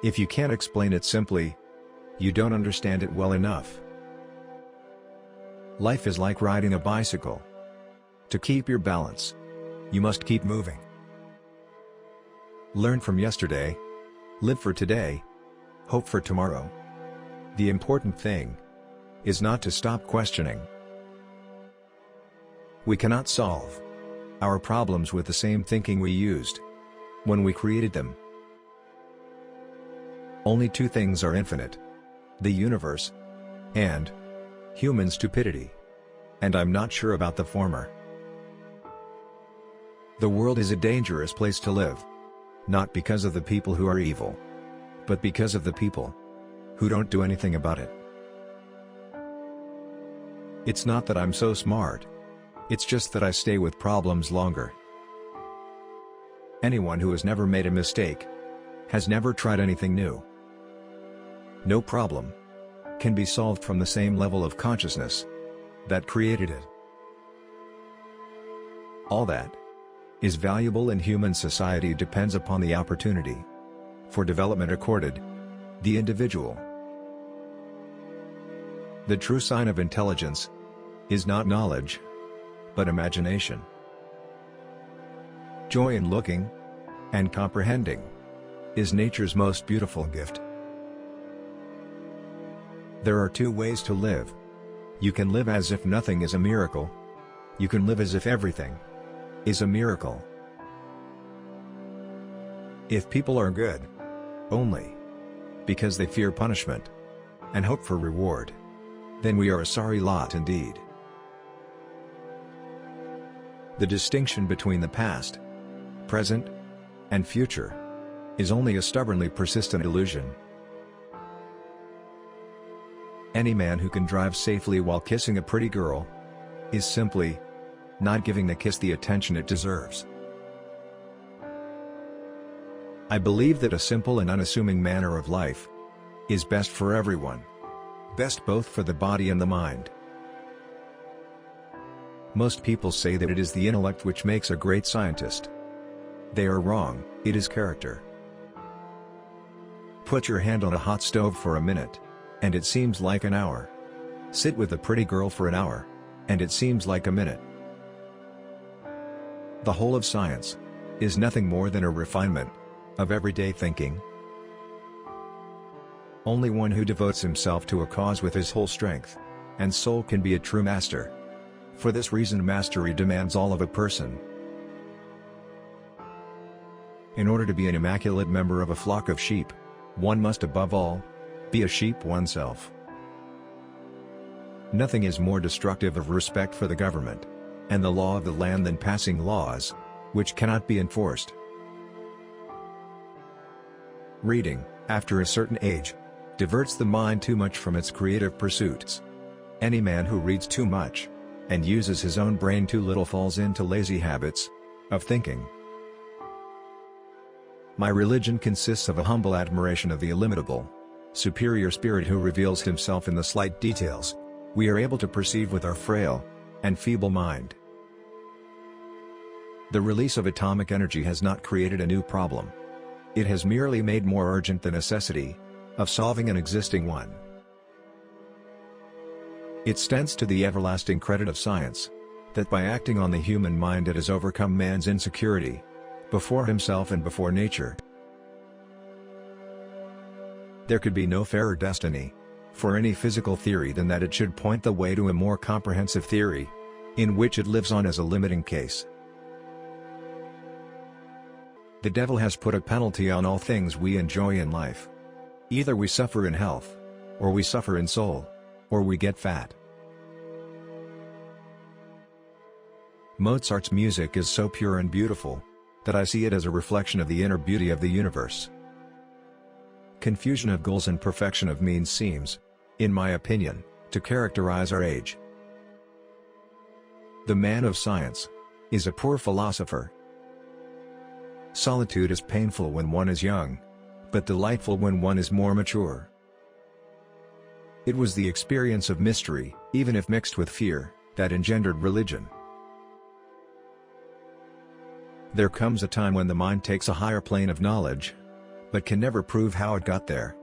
If you can't explain it simply, you don't understand it well enough. Life is like riding a bicycle. To keep your balance, you must keep moving. Learn from yesterday, live for today, hope for tomorrow. The important thing is not to stop questioning. We cannot solve our problems with the same thinking we used when we created them. Only two things are infinite: the universe and human stupidity. And I'm not sure about the former. The world is a dangerous place to live. Not because of the people who are evil, but because of the people who don't do anything about it. It's not that I'm so smart. It's just that I stay with problems longer. Anyone who has never made a mistake has never tried anything new. No problem can be solved from the same level of consciousness that created it. All that is valuable in human society depends upon the opportunity for development accorded the individual. The true sign of intelligence is not knowledge, but imagination. Joy in looking and comprehending is nature's most beautiful gift. There are two ways to live. You can live as if nothing is a miracle. You can live as if everything is a miracle. If people are good only because they fear punishment and hope for reward, then we are a sorry lot indeed. The distinction between the past, present, and future is only a stubbornly persistent illusion. Any man who can drive safely while kissing a pretty girl is simply not giving the kiss the attention it deserves. I believe that a simple and unassuming manner of life is best for everyone, best both for the body and the mind. Most people say that it is the intellect which makes a great scientist. They are wrong, it is character. Put your hand on a hot stove for a minute, and it seems like an hour. Sit with a pretty girl for an hour, and it seems like a minute. The whole of science is nothing more than a refinement of everyday thinking. Only one who devotes himself to a cause with his whole strength and soul can be a true master. For this reason, mastery demands all of a person. In order to be an immaculate member of a flock of sheep, one must above all be a sheep oneself. Nothing is more destructive of respect for the government and the law of the land than passing laws which cannot be enforced. Reading, after a certain age, diverts the mind too much from its creative pursuits. Any man who reads too much and uses his own brain too little falls into lazy habits of thinking. My religion consists of a humble admiration of the illimitable, superior spirit who reveals himself in the slight details we are able to perceive with our frail and feeble mind. The release of atomic energy has not created a new problem. It has merely made more urgent the necessity of solving an existing one. It stands to the everlasting credit of science that by acting on the human mind it has overcome man's insecurity before himself and before nature. There could be no fairer destiny for any physical theory than that it should point the way to a more comprehensive theory, in which it lives on as a limiting case. The devil has put a penalty on all things we enjoy in life. Either we suffer in health, or we suffer in soul, or we get fat. Mozart's music is so pure and beautiful that I see it as a reflection of the inner beauty of the universe. Confusion of goals and perfection of means seems, in my opinion, to characterize our age. The man of science is a poor philosopher. Solitude is painful when one is young, but delightful when one is more mature. It was the experience of mystery, even if mixed with fear, that engendered religion. There comes a time when the mind takes a higher plane of knowledge, but can never prove how it got there.